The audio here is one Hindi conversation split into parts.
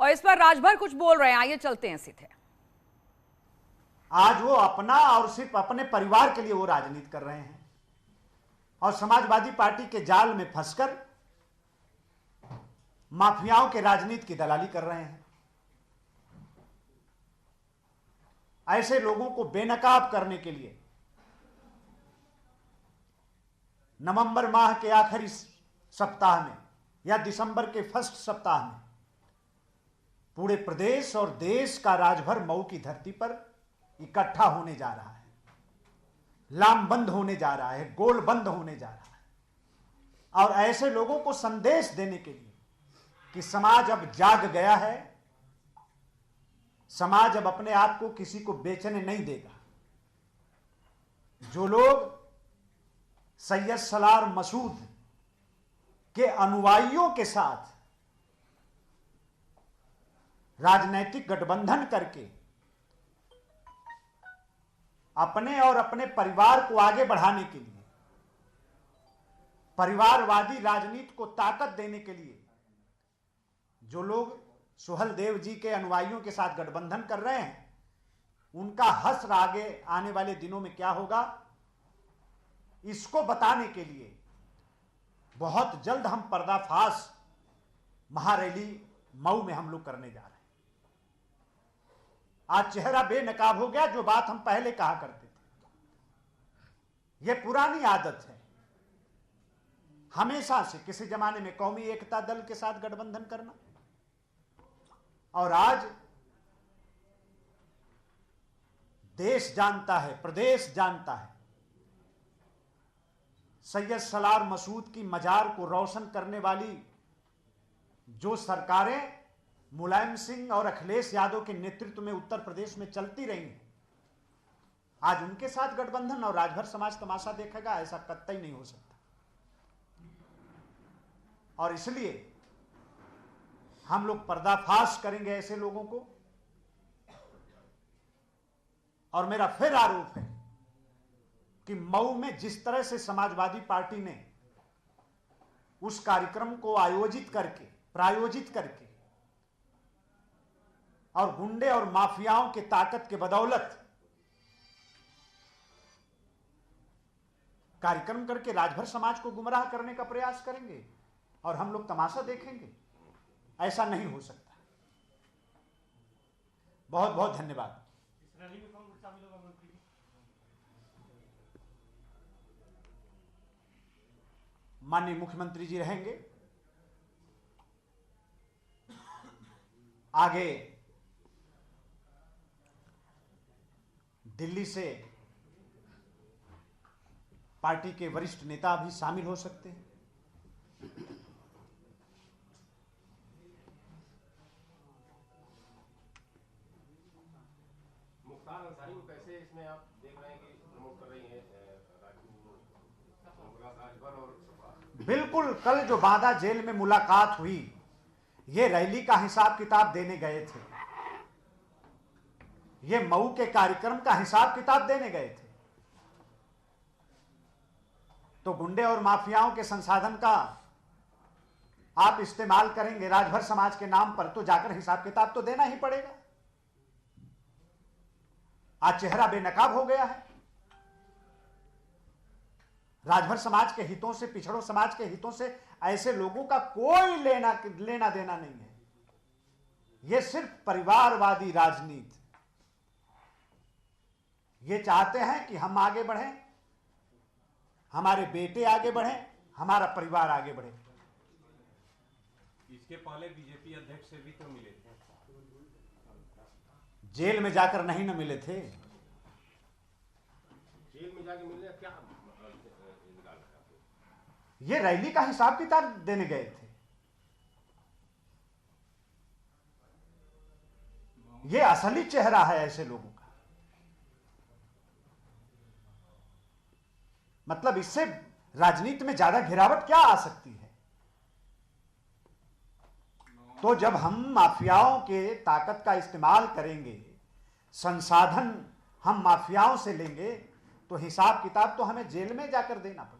और इस पर राजभर कुछ बोल रहे हैं, आइए चलते हैं सीधे। आज वो अपना और सिर्फ अपने परिवार के लिए वो राजनीति कर रहे हैं और समाजवादी पार्टी के जाल में फंसकर माफियाओं के राजनीति की दलाली कर रहे हैं। ऐसे लोगों को बेनकाब करने के लिए नवंबर माह के आखिरी सप्ताह में या दिसंबर के फर्स्ट सप्ताह में पूरे प्रदेश और देश का राजभर मऊ की धरती पर इकट्ठा होने जा रहा है, लामबंद होने जा रहा है, गोलबंद होने जा रहा है और ऐसे लोगों को संदेश देने के लिए कि समाज अब जाग गया है, समाज अब अपने आप को किसी को बेचने नहीं देगा। जो लोग सैयद सलार मसूद के अनुयायियों के साथ राजनैतिक गठबंधन करके अपने और अपने परिवार को आगे बढ़ाने के लिए, परिवारवादी राजनीति को ताकत देने के लिए जो लोग सुहलदेव जी के अनुयायियों के साथ गठबंधन कर रहे हैं, उनका हश्र आगे आने वाले दिनों में क्या होगा, इसको बताने के लिए बहुत जल्द हम पर्दाफाश महारैली मऊ में हम लोग करने जा रहे हैं। आज चेहरा बेनकाब हो गया, जो बात हम पहले कहा करते थे। यह पुरानी आदत है हमेशा से, किसी जमाने में कौमी एकता दल के साथ गठबंधन करना और आज देश जानता है, प्रदेश जानता है, सैयद सलार मसूद की मजार को रोशन करने वाली जो सरकारें मुलायम सिंह और अखिलेश यादव के नेतृत्व में उत्तर प्रदेश में चलती रही हैं, आज उनके साथ गठबंधन और राजभर समाज तमाशा देखेगा, ऐसा कतई नहीं हो सकता। और इसलिए हम लोग पर्दाफाश करेंगे ऐसे लोगों को। और मेरा फिर आरोप है कि मऊ में जिस तरह से समाजवादी पार्टी ने उस कार्यक्रम को प्रायोजित करके और गुंडे और माफियाओं के ताकत के बदौलत कार्यक्रम करके राजभर समाज को गुमराह करने का प्रयास करेंगे और हम लोग तमाशा देखेंगे, ऐसा नहीं हो सकता। बहुत बहुत धन्यवाद। माननीय मुख्यमंत्री जी रहेंगे, आगे दिल्ली से पार्टी के वरिष्ठ नेता भी शामिल हो सकते हैं। मुख्तार अंसारी को कैसे इसमें आप देख रहे हैं कि प्रमोट कर रही हैं राजभर और सपा? बिल्कुल, कल जो बांदा जेल में मुलाकात हुई, ये रैली का हिसाब किताब देने गए थे, ये मऊ के कार्यक्रम का हिसाब किताब देने गए थे। तो गुंडे और माफियाओं के संसाधन का आप इस्तेमाल करेंगे राजभर समाज के नाम पर, तो जाकर हिसाब किताब तो देना ही पड़ेगा। आज चेहरा बेनकाब हो गया है। राजभर समाज के हितों से, पिछड़ों समाज के हितों से ऐसे लोगों का कोई लेना देना नहीं है। यह सिर्फ परिवारवादी राजनीति, ये चाहते हैं कि हम आगे बढ़ें, हमारे बेटे आगे बढ़ें, हमारा परिवार आगे बढ़े। इसके पहले बीजेपी अध्यक्ष से भी तो मिले थे, जेल में जाकर नहीं न मिले थे। जेल में जाके मिलने क्या ये रैली का हिसाब किताब देने गए थे। ये असली चेहरा है ऐसे लोगों का। मतलब इससे राजनीति में ज्यादा गिरावट क्या आ सकती है। तो जब हम माफियाओं के ताकत का इस्तेमाल करेंगे, संसाधन हम माफियाओं से लेंगे, तो हिसाब किताब तो हमें जेल में जाकर देना पड़ेगा।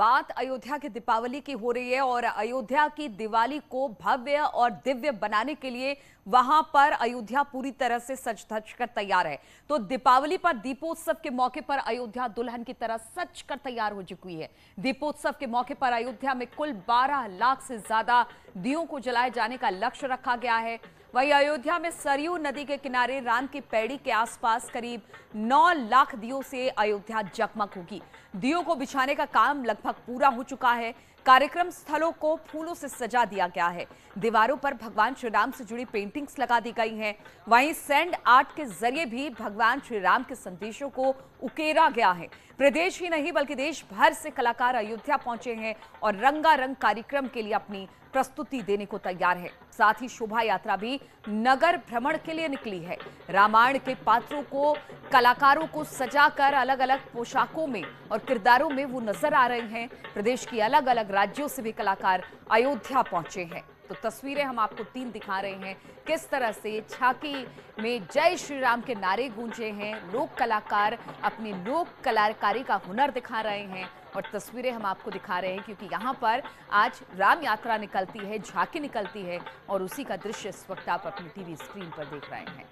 बात अयोध्या की दीपावली की हो रही है और अयोध्या की दिवाली को भव्य और दिव्य बनाने के लिए वहां पर अयोध्या पूरी तरह से सज धज कर तैयार है। तो दीपावली पर दीपोत्सव के मौके पर अयोध्या दुल्हन की तरह सज कर तैयार हो चुकी है। दीपोत्सव के मौके पर अयोध्या में कुल 12 लाख से ज्यादा दियों को जलाए जाने का लक्ष्य रखा गया है। वहीं अयोध्या में सरयू नदी के किनारे राम की पैड़ी के आसपास करीब 9 लाख दियों से अयोध्या जगमग होगी। दियों को बिछाने का काम लगभग पूरा हो चुका है। कार्यक्रम स्थलों को फूलों से सजा दिया गया है। दीवारों पर भगवान श्री राम से जुड़ी पेंटिंग्स लगा दी गई हैं। वहीं सैंड आर्ट के जरिए भी भगवान श्री राम के संदेशों को उकेरा गया है। प्रदेश ही नहीं बल्कि देश भर से कलाकार अयोध्या पहुंचे हैं और रंगारंग कार्यक्रम के लिए अपनी प्रस्तुति देने को तैयार है। साथ ही शोभा यात्रा भी नगर भ्रमण के लिए निकली है। रामायण के पात्रों को कलाकारों को सजाकर अलग अलग पोशाकों में और किरदारों में वो नजर आ रहे हैं। प्रदेश की अलग अलग राज्यों से भी कलाकार अयोध्या पहुंचे हैं। तो तस्वीरें हम आपको 3 दिखा रहे हैं, किस तरह से झांकी में जय श्री राम के नारे गूंजे हैं। लोक कलाकार अपनी लोक कलाकारी का हुनर दिखा रहे हैं और तस्वीरें हम आपको दिखा रहे हैं क्योंकि यहाँ पर आज राम यात्रा निकलती है, झांकी निकलती है और उसी का दृश्य इस वक्त आप अपनी टीवी स्क्रीन पर देख रहे हैं।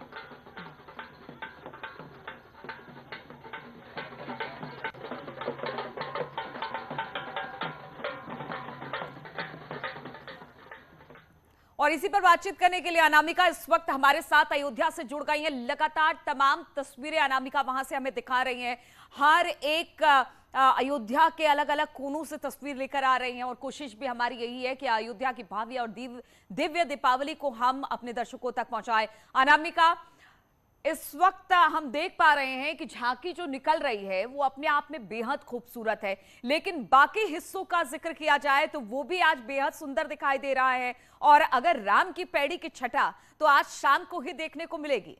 और इसी पर बातचीत करने के लिए अनामिका इस वक्त हमारे साथ अयोध्या से जुड़ गई हैं। लगातार तमाम तस्वीरें अनामिका वहां से हमें दिखा रही हैं। हर एक अयोध्या के अलग अलग कोनों से तस्वीर लेकर आ रही हैं और कोशिश भी हमारी यही है कि अयोध्या की भव्य और दिव्य दीपावली को हम अपने दर्शकों तक पहुंचाएं। अनामिका, इस वक्त हम देख पा रहे हैं कि झांकी जो निकल रही है वो अपने आप में बेहद खूबसूरत है, लेकिन बाकी हिस्सों का जिक्र किया जाए तो वो भी आज बेहद सुंदर दिखाई दे रहा है। और अगर राम की पैड़ी की छटा तो आज शाम को ही देखने को मिलेगी।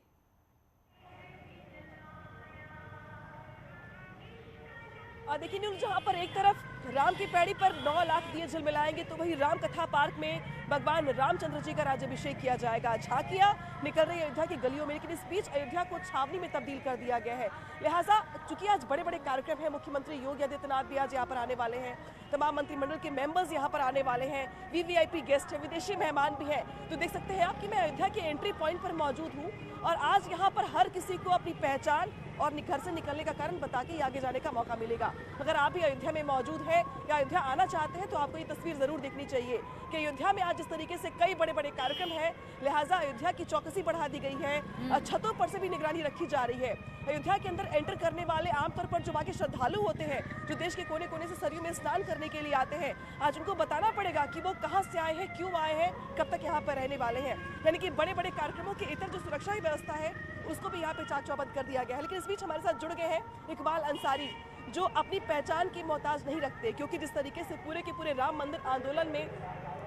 देखिए न्यूज़, जहां पर एक तरफ राम की पैड़ी पर 9 लाख दिए झिलमिलाएंगे तो वहीं राम कथा पार्क में भगवान रामचंद्र जी का राज्याभिषेक किया जाएगा। झांकियां निकल रही है अयोध्या की गलियों में, लेकिन इस बीच अयोध्या को छावनी में तब्दील कर दिया गया है। लिहाजा चूंकि आज बड़े बड़े कार्यक्रम है, मुख्यमंत्री योगी आदित्यनाथ भी आज यहाँ पर आने वाले हैं, तमाम मंत्रिमंडल के मेंबर्स यहाँ पर आने वाले हैं, वीवीआईपी गेस्ट है, विदेशी मेहमान भी हैं। तो देख सकते हैं आप कि मैं अयोध्या के एंट्री पॉइंट पर मौजूद हूँ और आज यहाँ पर हर किसी को अपनी पहचान और घर से निकलने का कारण बता के ही आगे जाने का मौका मिलेगा। अगर आप भी अयोध्या में मौजूद हैं या अयोध्या आना चाहते हैं तो आपको ये तस्वीर जरूर देखनी चाहिए कि अयोध्या में आज जिस तरीके से कई बड़े बड़े कार्यक्रम हैं, लिहाजा अयोध्या की चौकसी बढ़ा दी गई है। छतों पर से भी निगरानी रखी जा रही है। अयोध्या के अंदर एंटर करने वाले आमतौर पर जो बाकी श्रद्धालु होते हैं, जो देश के कोने कोने से सरयू में स्नान करने के लिए आते हैं, आज उनको बताना पड़ेगा कि वो कहाँ से आए हैं, क्यों आए हैं, कब तक यहाँ पर रहने वाले हैं। यानी कि बड़े बड़े कार्यक्रमों के इतर जो सुरक्षा की व्यवस्था है उसको भी यहाँ पे चाक चौबंद कर दिया गया है। लेकिन इस बीच हमारे साथ जुड़ गए हैं इकबाल अंसारी, जो अपनी पहचान की मोहताज नहीं रखते, क्योंकि जिस तरीके से पूरे के पूरे राम मंदिर आंदोलन में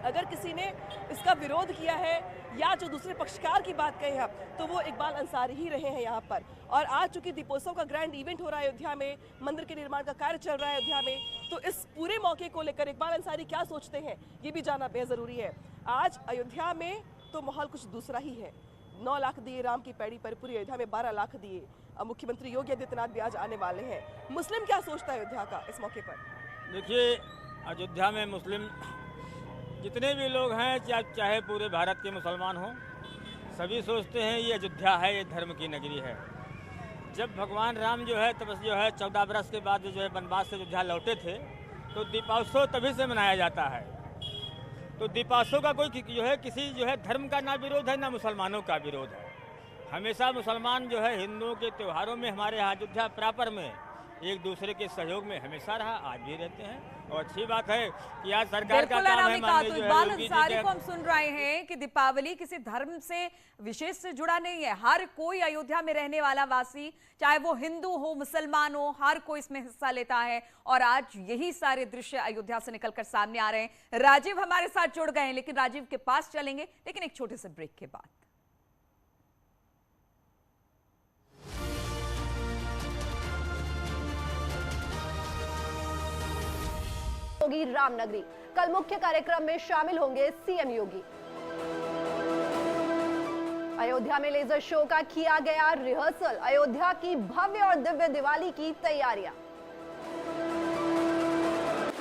अगर किसी ने इसका विरोध किया है या जो दूसरे पक्षकार की बात कहे हैं तो वो इकबाल अंसारी ही रहे हैं यहाँ पर। और आज चूंकि दीपोत्सव का ग्रैंड इवेंट हो रहा है अयोध्या में, मंदिर के निर्माण का कार्य चल रहा है अयोध्या में, तो इस पूरे मौके को लेकर इकबाल अंसारी क्या सोचते हैं ये भी जानना बेहद जरूरी है। आज अयोध्या में तो माहौल कुछ दूसरा ही है। 9 लाख दिए राम की पैड़ी पर, पूरी अयोध्या में 12 लाख दिए। मुख्यमंत्री योगी आदित्यनाथ भी आज आने वाले हैं। मुस्लिम क्या सोचता है अयोध्या का इस मौके पर? देखिए, अयोध्या में मुस्लिम जितने भी लोग हैं, चाहे पूरे भारत के मुसलमान हों, सभी सोचते हैं ये अयोध्या है, ये धर्म की नगरी है। जब भगवान राम जो है तब जो है 14 बरस के बाद जो है वनवास से अयोध्या लौटे थे, तो दीपोत्सव तभी से मनाया जाता है। तो दीपोत्सव का कोई जो है किसी जो है धर्म का ना विरोध है, ना मुसलमानों का विरोध है। हमेशा मुसलमान जो है हिंदुओं के त्योहारों में हमारे यहाँ अयोध्या प्रॉपर में एक दूसरे के सहयोग में हमेशा रहा, आज भी रहते हैं। और अच्छी बात है कि आज सरकार का काम है। तो इकबाल अंसारी को हम सुन रहे हैं कि दीपावली किसी धर्म से विशेष से जुड़ा नहीं है। हर कोई अयोध्या में रहने वाला वासी, चाहे वो हिंदू हो मुसलमान हो, हर कोई इसमें हिस्सा लेता है। और आज यही सारे दृश्य अयोध्या से निकलकर सामने आ रहे हैं। राजीव हमारे साथ जुड़ गए हैं, लेकिन राजीव के पास चलेंगे, लेकिन एक छोटे से ब्रेक के बाद। होगी रामनगरी। कल मुख्य कार्यक्रम में शामिल होंगे सीएम योगी। अयोध्या में लेजर शो का किया गया रिहर्सल। अयोध्या की भव्य और दिव्य दिवाली की तैयारियां।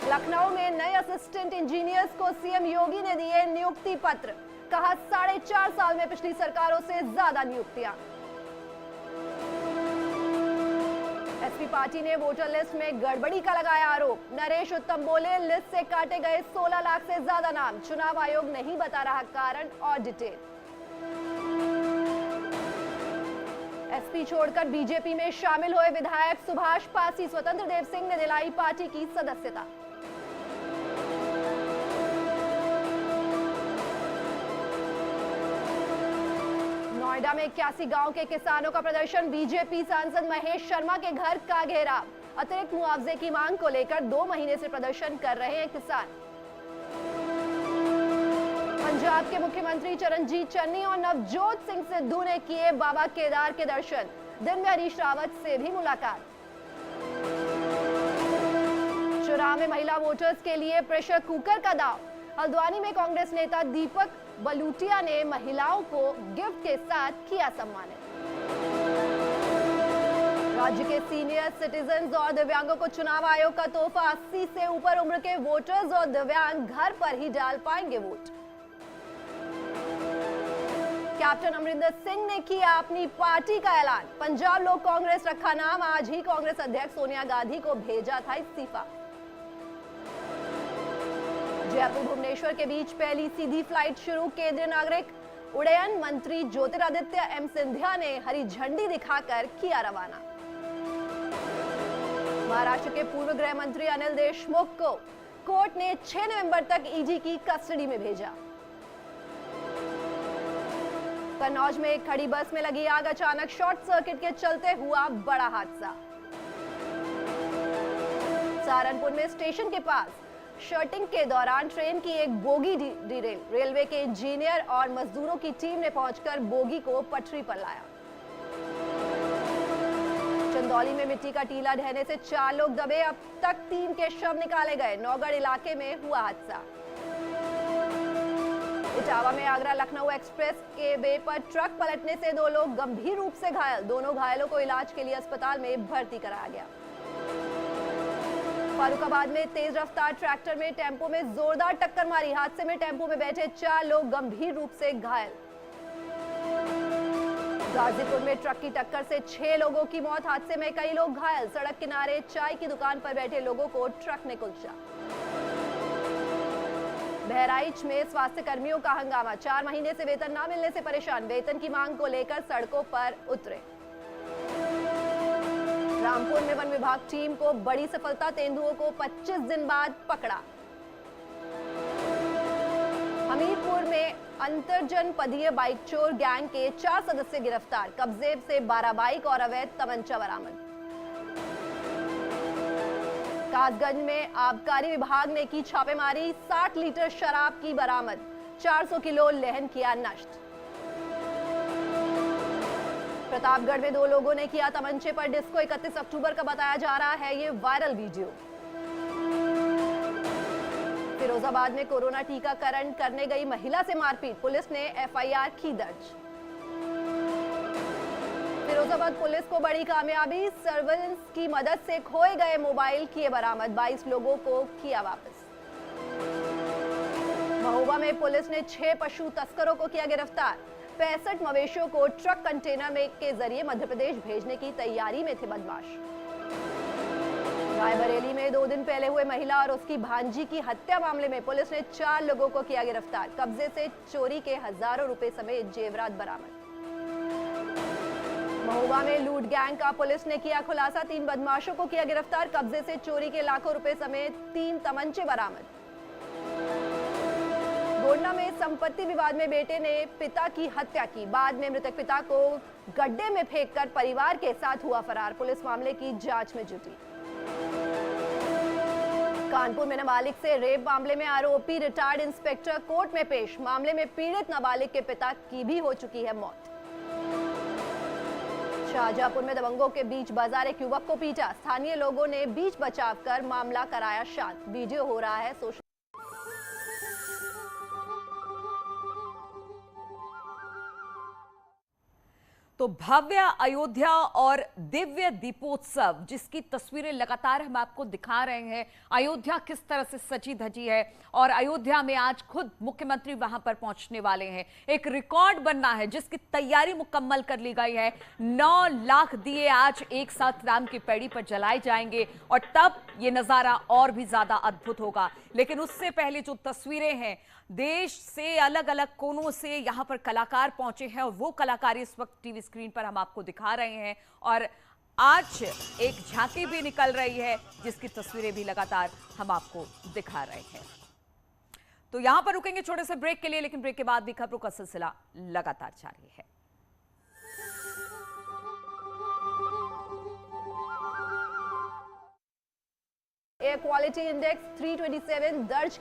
लखनऊ में नए असिस्टेंट इंजीनियर्स को सीएम योगी ने दिए नियुक्ति पत्र। कहा 4.5 साल में पिछली सरकारों से ज्यादा नियुक्तियां। एसपी पार्टी ने वोटर लिस्ट में गड़बड़ी का लगाया आरोप। नरेश उत्तम बोले, लिस्ट से काटे गए 16 लाख से ज्यादा नाम। चुनाव आयोग नहीं बता रहा कारण और डिटेल। एसपी छोड़कर बीजेपी में शामिल हुए विधायक सुभाष पासी। स्वतंत्र देव सिंह ने दिलाई पार्टी की सदस्यता। नोएडा में 81 गांव के किसानों का प्रदर्शन। बीजेपी सांसद महेश शर्मा के घर का घेराव। अतिरिक्त मुआवजे की मांग को लेकर 2 महीने से प्रदर्शन कर रहे हैं किसान। पंजाब के मुख्यमंत्री चरणजीत चन्नी और नवजोत सिंह सिद्धू ने किए बाबा केदार के दर्शन। दिन में हरीश रावत से भी मुलाकात। चुनाव में महिला वोटर्स के लिए प्रेशर कुकर का दाव। हल्द्वानी में कांग्रेस नेता दीपक बलूटिया ने महिलाओं को गिफ्ट के साथ किया सम्मानित। राज्य के सीनियर सिटीजन्स और दिव्यांगों को चुनाव आयोग का तोहफा। 80 से ऊपर उम्र के वोटर्स और दिव्यांग घर पर ही डाल पाएंगे वोट। कैप्टन अमरिंदर सिंह ने किया अपनी पार्टी का ऐलान। पंजाब लोक कांग्रेस रखा नाम। आज ही कांग्रेस अध्यक्ष सोनिया गांधी को भेजा था इस्तीफा। जयपुर भुवनेश्वर के बीच पहली सीधी फ्लाइट शुरू। केंद्रीय नागरिक उड्डयन मंत्री ज्योतिरादित्य एम सिंधिया ने हरी झंडी दिखाकर किया रवाना। महाराष्ट्र के पूर्व गृह मंत्री अनिल देशमुख को कोर्ट ने 6 नवंबर तक ईडी की कस्टडी में भेजा। कन्नौज में एक खड़ी बस में लगी आग। अचानक शॉर्ट सर्किट के चलते हुआ बड़ा हादसा। सहारनपुर में स्टेशन के पास शर्टिंग के दौरान ट्रेन की एक बोगी डिरेल। रेलवे के इंजीनियर और मजदूरों की टीम ने पहुंचकर बोगी को पटरी पर लाया। चंदौली में मिट्टी का टीला ढहने से 4 लोग दबे। अब तक 3 के शव निकाले गए। नौगढ़ इलाके में हुआ हादसा। इटावा में आगरा लखनऊ एक्सप्रेस के वे पर ट्रक पलटने से 2 लोग गंभीर रूप से घायल। दोनों घायलों को इलाज के लिए अस्पताल में भर्ती कराया गया। फर्रुखाबाद में तेज रफ्तार ट्रैक्टर में टेंपो में जोरदार टक्कर मारी। हादसे में टेंपो में बैठे 4 लोग गंभीर रूप से घायल। गाजीपुर में ट्रक की टक्कर से 6 लोगों की मौत। हादसे में कई लोग घायल। सड़क किनारे चाय की दुकान पर बैठे लोगों को ट्रक ने कुचला। बहराइच में स्वास्थ्य कर्मियों का हंगामा। 4 महीने से वेतन न मिलने से परेशान। वेतन की मांग को लेकर सड़कों पर उतरे। रामपुर में वन विभाग टीम को बड़ी सफलता। तेंदुओं को 25 दिन बाद पकड़ा। हमीरपुर में अंतरजनपदीय बाइक चोर गैंग के 4 सदस्य गिरफ्तार। कब्जे से 12 बाइक और अवैध तमंचा बरामद। कासगंज में आबकारी विभाग ने की छापेमारी। 60 लीटर शराब की बरामद। 400 किलो लेहन किया नष्ट। प्रतापगढ़ में 2 लोगों ने किया तमंचे पर डिस्को। 31 अक्टूबर का बताया जा रहा है ये वायरल वीडियो। फिरोजाबाद में कोरोना टीकाकरण करने गई महिला से मारपीट। पुलिस ने एफआईआर की दर्ज। फिरोजाबाद पुलिस को बड़ी कामयाबी। सर्विलांस की मदद से खोए गए मोबाइल किए बरामद। 22 लोगों को किया वापस। महोबा में पुलिस ने 6 पशु तस्करों को किया गिरफ्तार। 65 मवेशियों को ट्रक कंटेनर में के जरिए मध्य प्रदेश भेजने की तैयारी में थे बदमाश। रायबरेली में 2 दिन पहले हुए महिला और उसकी भांजी की हत्या मामले में पुलिस ने 4 लोगों को किया गिरफ्तार। कब्जे से चोरी के हजारों रुपए समेत जेवरात बरामद। महोबा में लूट गैंग का पुलिस ने किया खुलासा। 3 बदमाशों को किया गिरफ्तार। कब्जे से चोरी के लाखों रुपए समेत 3 तमंचे बरामद। गोंडा में संपत्ति विवाद में बेटे ने पिता की हत्या की। बाद में मृतक पिता को गड्ढे में फेंककर परिवार के साथ हुआ फरार। पुलिस मामले की जांच में जुटी। कानपुर में नाबालिग से रेप मामले में आरोपी रिटायर्ड इंस्पेक्टर कोर्ट में पेश। मामले में पीड़ित नाबालिग के पिता की भी हो चुकी है मौत। शाहजहांपुर में दबंगों के बीच बाजार एक युवक को पीटा। स्थानीय लोगों ने बीच बचाव कर मामला कराया शांत। वीडियो हो रहा है सोशल। तो भव्य अयोध्या और दिव्य दीपोत्सव जिसकी तस्वीरें लगातार हम आपको दिखा रहे हैं। अयोध्या किस तरह से सजी धजी है और अयोध्या में आज खुद मुख्यमंत्री वहां पर पहुंचने वाले हैं। एक रिकॉर्ड बनना है जिसकी तैयारी मुकम्मल कर ली गई है। 9 लाख दिए आज एक साथ राम की पैड़ी पर जलाए जाएंगे और तब ये नजारा और भी ज्यादा अद्भुत होगा। लेकिन उससे पहले जो तस्वीरें हैं, देश से अलग अलग कोनों से यहां पर कलाकार पहुंचे हैं और वो कलाकार इस वक्त टीवी स्क्रीन पर हम आपको दिखा रहे हैं। और आज एक झांकी भी निकल रही है जिसकी तस्वीरें भी लगातार हम आपको दिखा रहे हैं। तो यहां पर रुकेंगे छोटे से ब्रेक के लिए, लेकिन ब्रेक के बाद भी खबरों का सिलसिला लगातार जारी है। एयर क्वालिटी इंडेक्स 327 दर्ज